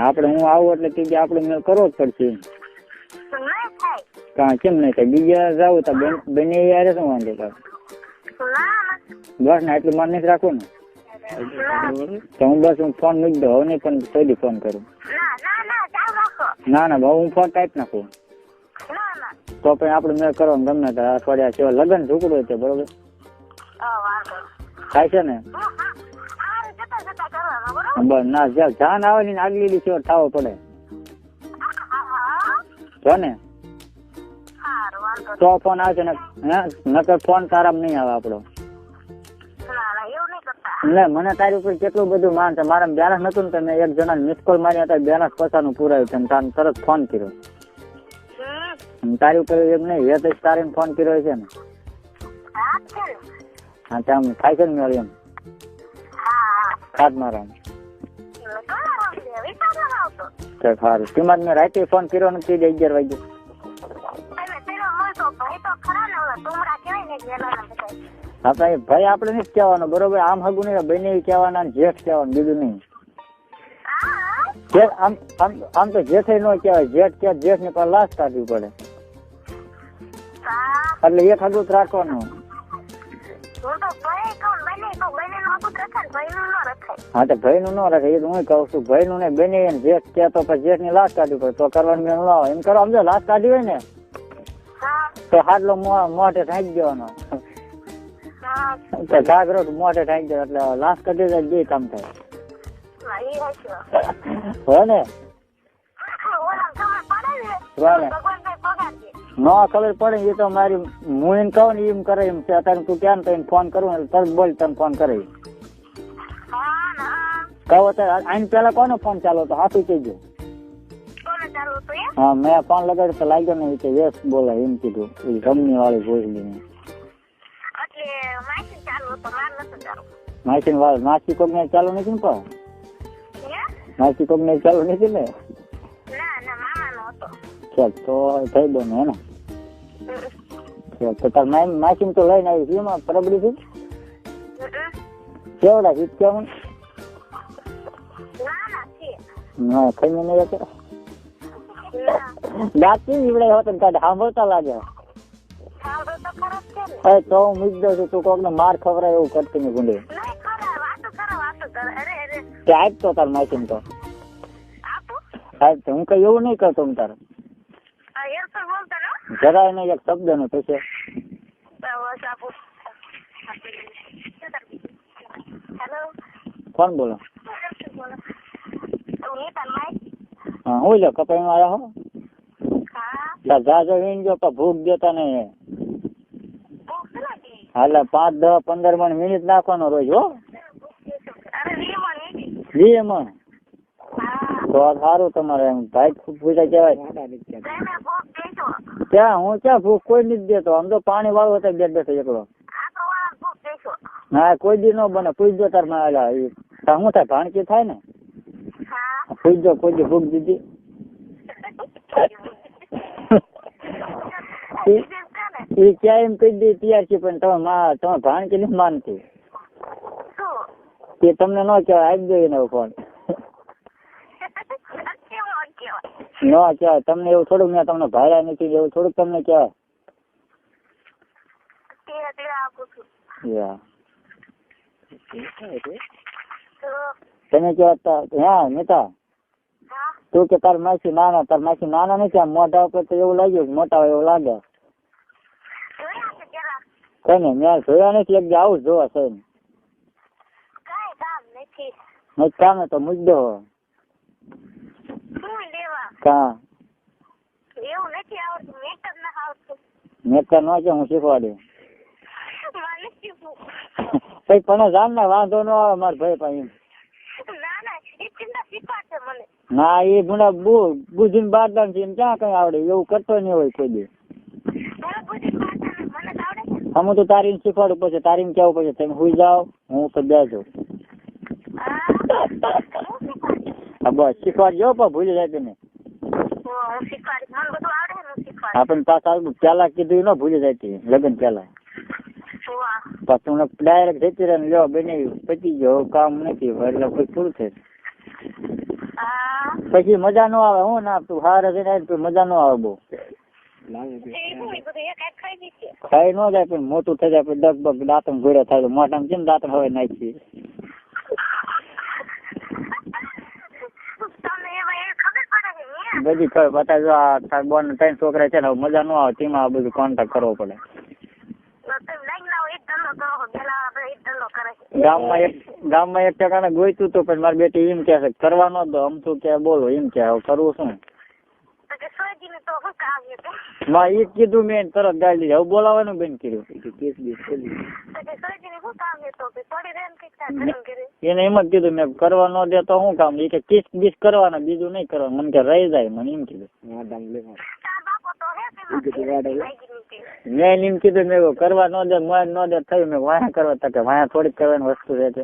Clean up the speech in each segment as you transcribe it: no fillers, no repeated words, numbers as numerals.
આપડે હું આવું એટલે ત્રીજે આપડે મેળ કરવો જ પડશે. કેમ નહીં થાય? બીજા જાવ તો બને યાર શું વાંધો થાય? બસ ને એટલું માન નથી રાખવું ને તો હું બસ હું ફોન મૂકી દઉં. હવે નહીં પણ કોઈ ફોન કરું. ના બહુ હું ફોન ટાઈપ નાખું તો પણ આપડે મેળ કરવાનું ગમે તો અઠવાડિયા સિવાય લગ્ન ઝૂકડું છે બરોબર થાય છે ને? બસ ના જાન આવે ને આગલી દિવસે થવો પડે જો ને તો ફોન આવશે ને. નકર ફોન તારામ નહીં આવે આપડો. મને તારી ઉપર કેટલું બધું માન છે. મારા બેલેન્સ નતું ને તમે એક જણા મિસ કોલ મારી હતા બેલેન્સ પચાસનું પૂરાયું છે તારે તરત ફોન કર્યો. તારી ઉપર એમ નહીં એ તો તારે ફોન કર્યો છે ને. હા ત્યાં થાય છે ને મેળ એમ ખાત મારા સારું. કિંમત મેં રાતે ફોન કર્યો નથી 11 વાગે. ભાઈ આપડે નથી કહેવાનું બરોબર. આમ હગું નહીં બને કહેવાના જેઠ કહેવાનું બીજું નહીં. આમ તો જેઠે ન કહેવાય. જેઠ કે જેઠ ને પણ લાશ કાઢવી પડે એટલે એક હગું જ રાખવાનું. હા તો ભાઈ નું ન રાખે એ તો હું કઉ છું. ભાઈ નું ને બને જેઠ કે તો પછી જેઠ ની લાશ કાઢવી પડે તો કરવાનું મેં ન આવે. એમ કરો સમજો લાશ કાઢી હોય ને તો હાડલો મોઢે ઠાંકી દેવાનો ઘાઘરો મોઢે ઠાંકી દે એટલે લાશ કાઢી જાય બે કામ થાય હો ને. ન ખબર પડે એ તો મારી હું એમ કહું ને એમ કરે એમ છે. અત્યારે તું ક્યાં તો ફોન કરું ને તરત બોલ તને ફોન કરે કહો અત્યારે આઈને પેલા કોનો ફોન ચાલો તો હાથું કહેજો. હા મેં ફોન લગાડ્યો તો લાગ્યો ને કે યસ બોલે એમ કીધું કંપની વાળી ભોજલી માસી વાળ માસી કોક ને ચાલુ નથી ને પણ માસી કોક ને ચાલુ નથી ને ચાલ તો થઈ દો ને હે ને તો તાર માસી તો લઈને આવી છે એમાં પરબડી થી કેવડા છે કેવું ના ખાઈ નહીં રહેતો દાંતી નીવડે હોત ને તારે સાંભળતા લાગે. તો હું મૂકી દઉં છું. તું કોક ને માર ખવડાય એવું કરતી ને ગુંડી આજ તો તાર માસી તો આજ તો હું કઈ એવું નહીં કરતો હું તારે જરાય નહીં એક શબ્દ નું પછી કોણ બોલો? હા હું લો કપાઈ માં આવ્યા હો જાજો વીણ ગયો પણ ભૂખ દેતા નહીં. હાલે 5, 10, 15 મિનિટ નાખવાનો રોજ હો 2 મણ તો સારું. તમારે ભાઈ પૂછા કહેવાય ક્યાં હું ક્યાં ભૂખ કોઈ નથી દેતો. આમ તો પાણી વાળું હતા બેઠ બેઠો એકલો. હા કોઈ દી ન બને પૂછજો તાર માં શું થાય ભાણકી થાય ને પૂછજો કોઈ દી ભૂખ દીધી એ ક્યાં એમ કહી દે તૈયાર છે પણ તમે ભાણકી નથી માનતી કે તમને ન કહેવાય આપી દો એને ફોન ન કહેવાય તમને એવું થોડુંક મેં તમને ભાડા નથી એવું થોડુંક તમને કહેવાય. તમે કહેવાય હા નેતા તું કે તાર માસી નાના નથી. આમ મોઢા ઉપર તો એવું લાગ્યું મોટા હોય એવું લાગે કઈ ને મેં જોયા નથી. એક આવું જોવા છે નહીં કામ તો મુદ્દો કા મેટર ન છે હું શીખવાડ્યું કઈ પણ જાણ ને વાંધો ન આવે મારા ભાઈ પાસે. ના એ ગુણા બુદ્ધિ બારદાન છે એમ ક્યાં કઈ આવડે એવું કરતો નહીં હોય કોઈ દી. હું તો તારીને શીખવાડું પછી તારીને કેવું પછી તમે સુઈ જાઓ હું તો બેસું. હા બસ શીખવાડજો પણ ભૂલી જાય તમે આપણને પાછા પેલા કીધું ન ભૂલી જાય લગ્ન પેલા પાછું ડાયરેક્ટ જતી રહે લ્યો બની પતી ગયો કામ નથી એટલે પછી પૂરું થાય પછી મજા ન આવે. હું ના તું હારે જઈને મજા ન આવે બહુ ખાઈ ન જાય પણ મોટું થઈ જાય પછી દગબગ દાંતણ ગોળ્યા થાય મોટામાં કેમ દાંતણ હવે નાખી બધી ખબર બતાવી આ તાર બોન 3 છોકરા છે ને મજા ન આવે તેમાં આ બધું કોન્ટેક્ટ કરવો પડે. ગામમાં એક ટકાને ગોઈતું તો પણ મારી બેટી એમ કે છે કરવાનો દો આમ તું કે બોલો એમ કે કરવું શું માં એ કીધું મેં તરત ગાડી હવે બોલાવાનું બંધ કર્યું. એને એમ જ કીધું મેં કરવા ન દે તો શું કામ એ કે કિસ બીસ કરવાના બીજું નહીં કરવાનું મને કે રહી જાય મને એમ કીધું. મેં એમ કીધું મેં કરવા ન દે મોજ ન દે થયું મેં વાયા કરવા તકે વાયા થોડીક કરવાની વસ્તુ છે તે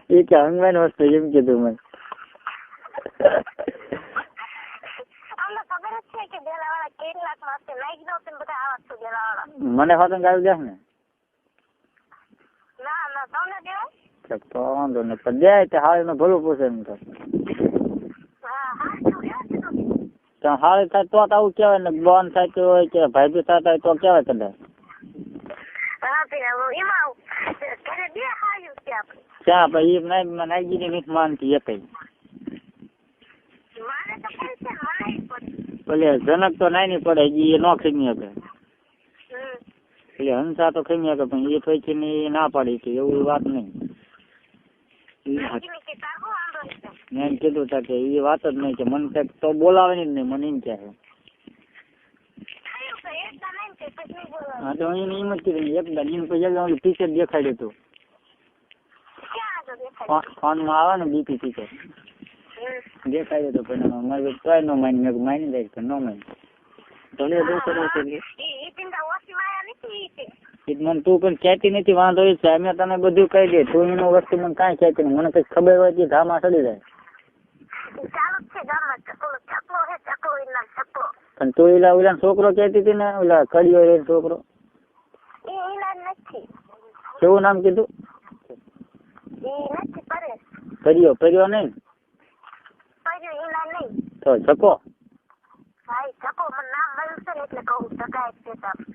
એ કે હંગવાની વસ્તુ એમ કીધું મેં. મને હોતું ગાવી દે ને તો વાંધો ને પણ દે તે હાલ નું ભલું પૂછે એમ તો હાલ થાય તો આવું કેવાય ને બોન થતું હોય કે ભાઈ થતા હોય તો કેવાય કદાચ ક્યાં ભાઈ એ નાગી ની માનતી એ કઈ ભલે જનક તો નાની પડે એ ન ખીમી શકે એટલે હંસા તો ખીમી શકે પણ એ પછી ની ના પાડી કે એવું વાત નહીં. મેં એમ કીધું તા કે એ વાત જ નહીં કે મને તો બોલાવે નહીં મને એમ કે હા તો એને એમ જ કીધું એકદમ એમ પછી ટીચર દેખાડી હતું ફોનમાં આવે ને બીપી ટીચર દેખાય તો પણ મારે ટ્રાય નો માઇન્ડ મેં માઇન્ડ જાય પણ નો માઇન્ડ તો મને તું પણ કહેતી નથી વાંધો એ છે અમે તને બધું કહી દે તું એનું વસ્તુ મને કાંઈ કહેતી નહીં મને કઈ ખબર હોય કે ધામા ચડી જાય પણ તું ઓલા છોકરો કહેતી હતી ને ઓલા કડિયો છોકરો કેવું નામ કીધું કર્યો નહીં તો જકો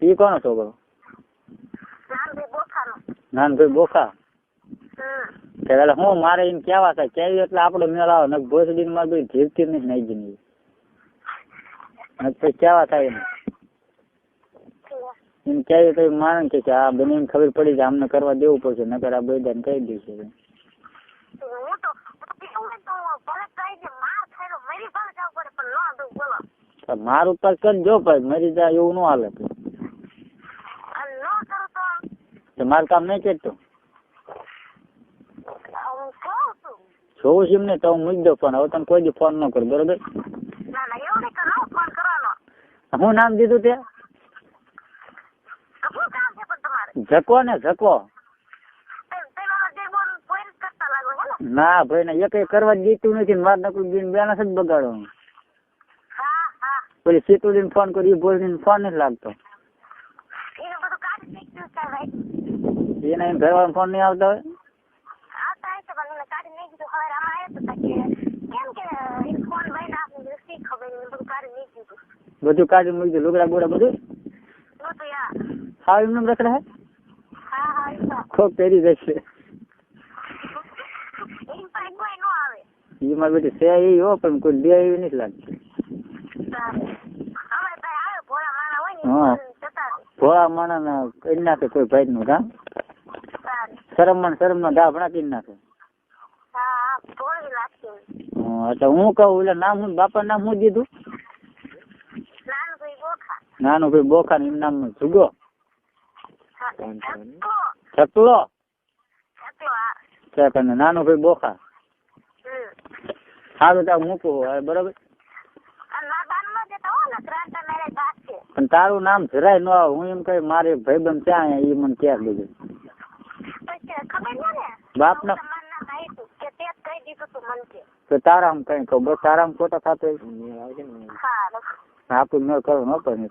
ઈ કોનો છોકરો નાનભાઈ બોખા એટલે હું મારે એમ કેવા થાય કેવી એટલે આપડે મેળ આવે ને ભોસડી માં બી જીવતી નથી નાઈ નહીં પછી કેવા થાય એમ કેવી તો માને કે આ બને એમ ખબર પડી જાય આમને કરવા દેવું પડશે નકર આ બધા ને કહી દઈશું મારું પર કરજો ભાઈ મરી જાય એવું ન હાલે મારું કામ નહીં કરતું જોઉં છું ને તો હું મૂકી દઉં ફોન હવે તમે કોઈ દી ફોન ન કરું બરોબર. શું નામ દીધું તે જકો ને જકો ના ભાઈ ને એક કરવા દીધું નથી મારે નકરું બેન બેના જ બગાડો પેલી સીતુડીને ફોન કર્યો બોલીને ફોન નથી લાગતો એના એમ ઘરવાળા ફોન નહીં આવતા હોય બધું કાઢી મૂકી દઉં લુગડા બોડા બધું હા એમને રખડે હે ખોખ પહેરી જશે એમાં બેટી છે એ હો પણ કોઈ દે એવી નથી લાગતી હા ભોળા માણસ કરી નાખે કોઈ ભાઈ નું કામ શરમ નો ડાભણા કરી નાખે. એટલે હું કહું એટલે નામ હું બાપા નામ શું દીધું નાનુભાઈ બોખા એમ નામ જુગો ચકલો નાનુભાઈ બોખા સારું ત્યાં મૂકવું બરોબર પણ તારું નામ જરાય ન આવે હું એમ કઈ મારે ભાઈબંધ ત્યાં એ મને ક્યાં બધું બાપ ના તો તારામ કઈ કહું બસ તારામ ખોટા થતો આપણું મેળ કરવો ન પડે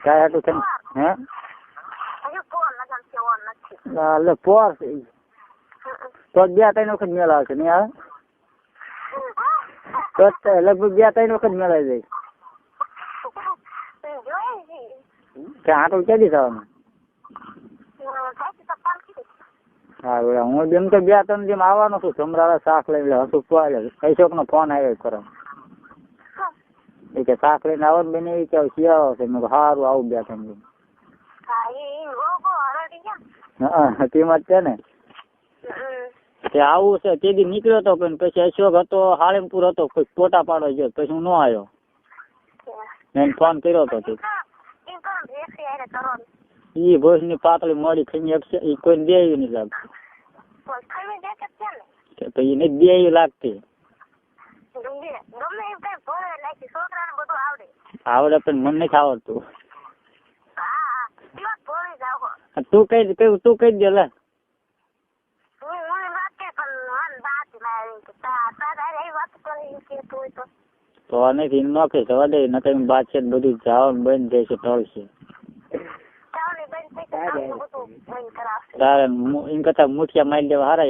તારે હાટું હે એટલે પોર તો 2-3 વખત મેળ આવશે નહીં આવે તો લગભગ 2-3 વખત મેળાઈ જાય કે આટલું ક્યાંથી થવાનું હા હું જેમ તો 2-3 જેમ આવવાનો છું સમરાળા શાક લઈને હસું એટલે કૈશોક નો ફોન આવ્યો કરે એ કે શાક લઈને આવો ને બેન એ કે શિયાળો છે મેં સારું આવું 2-3 દિન હા તેમાં જ છે ને તે આવું છે તે દી નીકળ્યો હતો પણ પછી અશોક હતો હાળીમપુર હતો કોઈ ફોટા પાડો ગયો પછી હું ન આવ્યો મેં ફોન કર્યો હતો ઈ ભોજ ની પાતળી મોડી ખાઈ એ કોઈ દે નહીં લાગતું પછી એને દે લાગતી આવડે પણ મને નથી આવડતું તું કઈ દે લે તો નથી નોકરી જવા દે નકર બાદ છે બધું જવાનું બંધ જાય છે ઢળશે તારે એમ કરતા મુઠિયા મારી દેવા હારા